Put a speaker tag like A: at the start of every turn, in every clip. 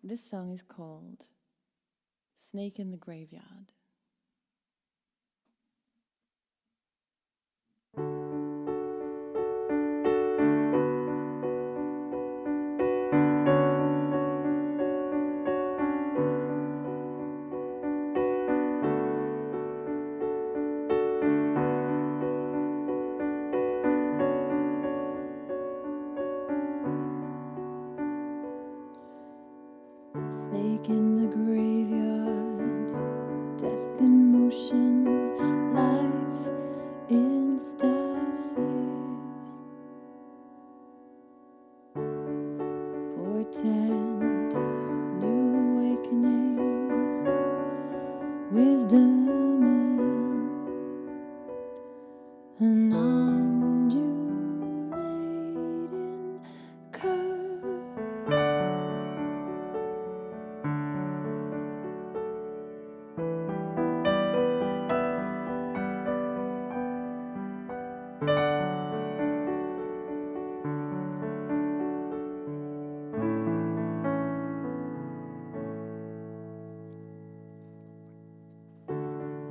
A: This song is called Snake in the Graveyard. Snake in the graveyard, death in motion, life in stasis. Portent, new awakening, wisdom and an undulating curve.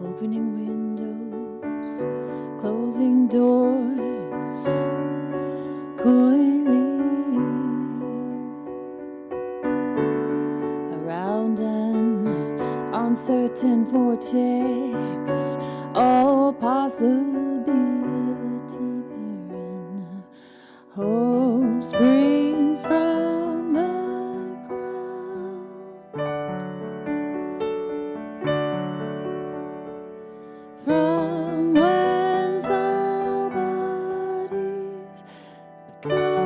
A: Opening windows, closing doors, coiling around an uncertain vortex, all possibility barren. Hope springs from the ground. From whence all bodies begun.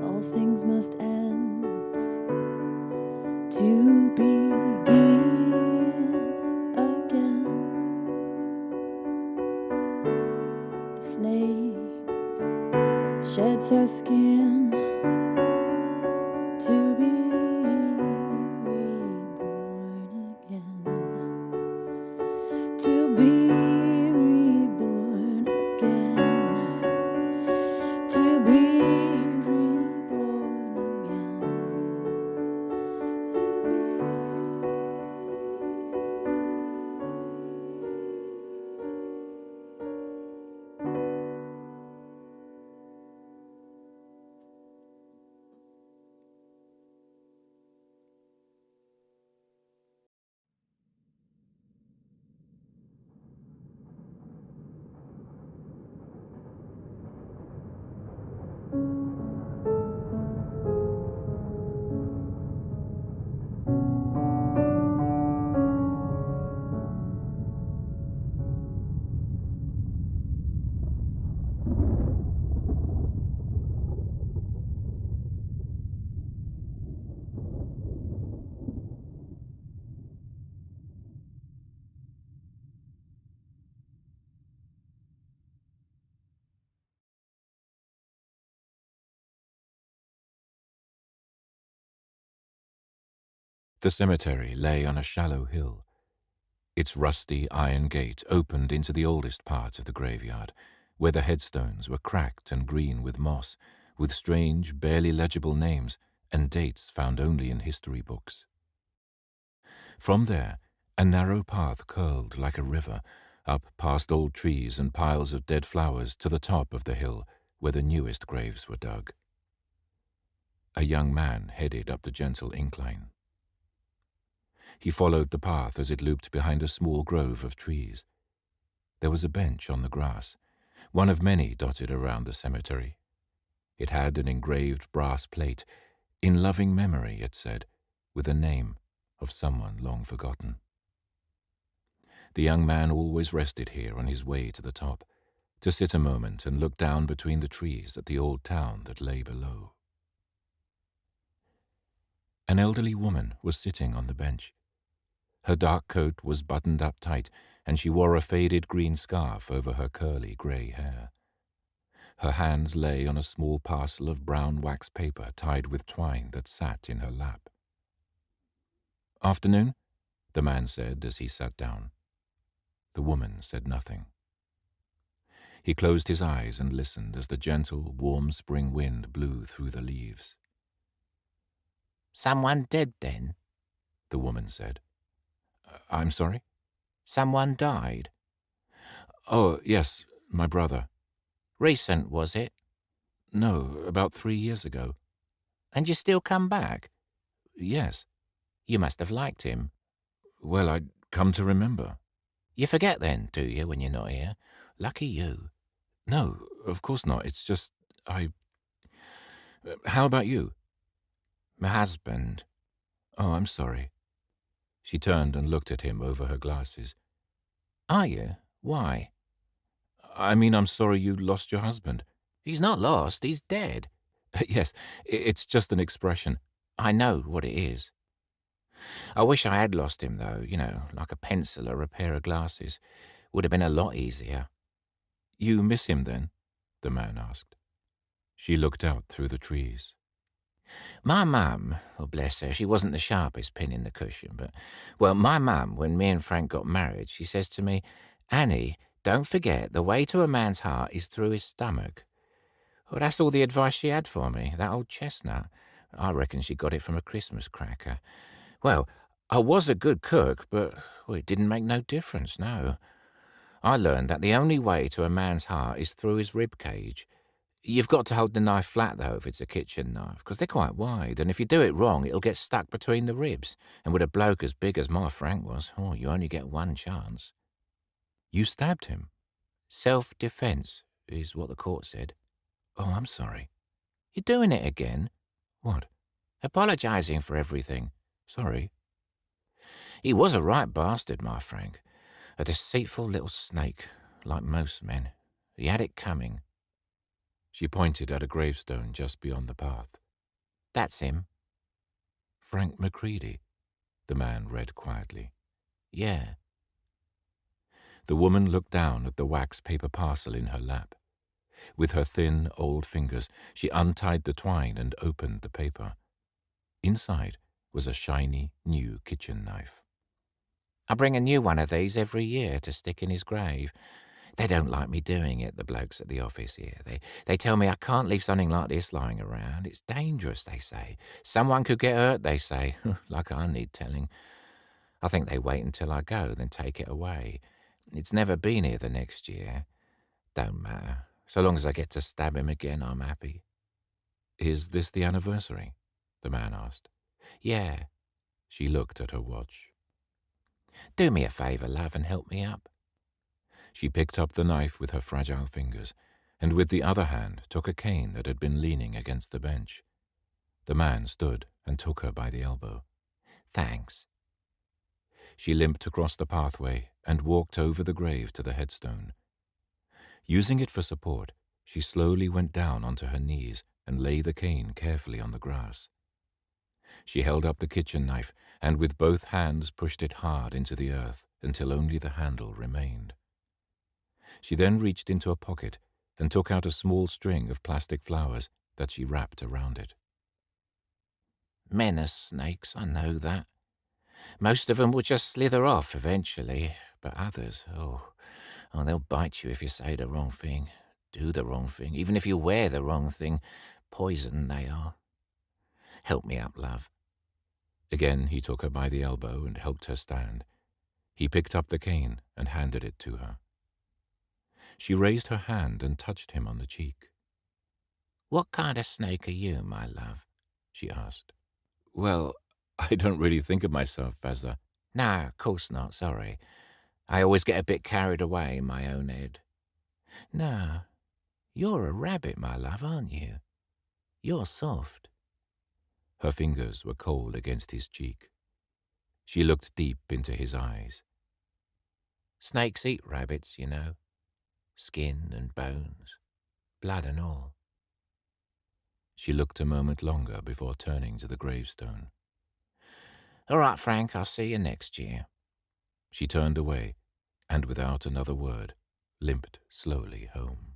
A: All things must end to begin again. The snake sheds her skin to be reborn again. To be reborn again. To be reborn again.
B: The cemetery lay on a shallow hill. Its rusty iron gate opened into the oldest part of the graveyard, where the headstones were cracked and green with moss, with strange, barely legible names and dates found only in history books. From there, a narrow path curled like a river, up past old trees and piles of dead flowers to the top of the hill, where the newest graves were dug. A young man headed up the gentle incline. He followed the path as it looped behind a small grove of trees. There was a bench on the grass, one of many dotted around the cemetery. It had an engraved brass plate, in loving memory, it said, with a name of someone long forgotten. The young man always rested here on his way to the top, to sit a moment and look down between the trees at the old town that lay below. An elderly woman was sitting on the bench. Her dark coat was buttoned up tight, and she wore a faded green scarf over her curly grey hair. Her hands lay on a small parcel of brown wax paper tied with twine that sat in her lap. "Afternoon," the man said as he sat down. The woman said nothing. He closed his eyes and listened as the gentle, warm spring wind blew through the leaves.
C: "Someone dead, then?"
B: the woman said. "I'm sorry?"
C: "Someone died?"
B: "Oh, yes, my brother."
C: "Recent, was it?"
B: "No, about 3 years ago."
C: "And you still come back?"
B: "Yes."
C: "You must have liked him."
B: "Well, I'd come to remember."
C: "You forget then, do you, when you're not here? Lucky you."
B: "No, of course not. It's just, How about you?"
C: "My husband."
B: "Oh, I'm sorry." She turned and looked at him over her glasses.
C: "Are you? Why?"
B: "I mean, I'm sorry you lost your husband."
C: "He's not lost, he's dead."
B: "Yes, it's just an expression."
C: "I know what it is. I wish I had lost him, though, like a pencil or a pair of glasses. Would have been a lot easier."
B: "You miss him, then?" the man asked. She looked out through the trees.
C: My mum, oh bless her, she wasn't the sharpest pin in the cushion, but, well, my mum, when me and Frank got married, she says to me, 'Annie, don't forget, the way to a man's heart is through his stomach.' Well, that's all the advice she had for me, that old chestnut. I reckon she got it from a Christmas cracker. Well, I was a good cook, but it didn't make no difference, no. I learned that the only way to a man's heart is through his rib cage. You've got to hold the knife flat, though, if it's a kitchen knife, because they're quite wide, and if you do it wrong, it'll get stuck between the ribs. And with a bloke as big as my Frank was, you only get one chance."
B: "You stabbed him?"
C: "Self-defense is what the court said."
B: "Oh, I'm sorry."
C: "You're doing it again?"
B: "What?"
C: "Apologizing for everything."
B: "Sorry."
C: "He was a right bastard, my Frank. A deceitful little snake, like most men. He had it coming."
B: She pointed at a gravestone just beyond the path.
C: "That's him."
B: "Frank Macready," the man read quietly.
C: "Yeah."
B: The woman looked down at the wax paper parcel in her lap. With her thin, old fingers, she untied the twine and opened the paper. Inside was a shiny, new kitchen knife.
C: "I bring a new one of these every year to stick in his grave. They don't like me doing it, the blokes at the office here. They tell me I can't leave something like this lying around. It's dangerous, they say. Someone could get hurt, they say. Like I need telling. I think they wait until I go, then take it away. It's never been here the next year. Don't matter. So long as I get to stab him again, I'm happy."
B: "Is this the anniversary?" the man asked.
C: "Yeah."
B: She looked at her watch.
C: "Do me a favour, love, and help me up."
B: She picked up the knife with her fragile fingers, and with the other hand took a cane that had been leaning against the bench. The man stood and took her by the elbow.
C: "Thanks."
B: She limped across the pathway and walked over the grave to the headstone. Using it for support, she slowly went down onto her knees and lay the cane carefully on the grass. She held up the kitchen knife and with both hands pushed it hard into the earth until only the handle remained. She then reached into a pocket and took out a small string of plastic flowers that she wrapped around it.
C: "Men are snakes, I know that. Most of them will just slither off eventually, but others, they'll bite you if you say the wrong thing, do the wrong thing, even if you wear the wrong thing. Poison they are. Help me up, love."
B: Again he took her by the elbow and helped her stand. He picked up the cane and handed it to her. She raised her hand and touched him on the cheek.
C: "What kind of snake are you, my love?" she asked.
B: "Well, I don't really think of myself as a—"
C: "No, of course not, sorry. I always get a bit carried away in my own head. No, you're a rabbit, my love, aren't you? You're soft.
B: Her fingers were cold against his cheek. She looked deep into his eyes.
C: Snakes eat rabbits, you know. Skin and bones, blood and all.
B: She looked a moment longer before turning to the gravestone.
C: All right, Frank, I'll see you next year.
B: She turned away, and without another word, limped slowly home.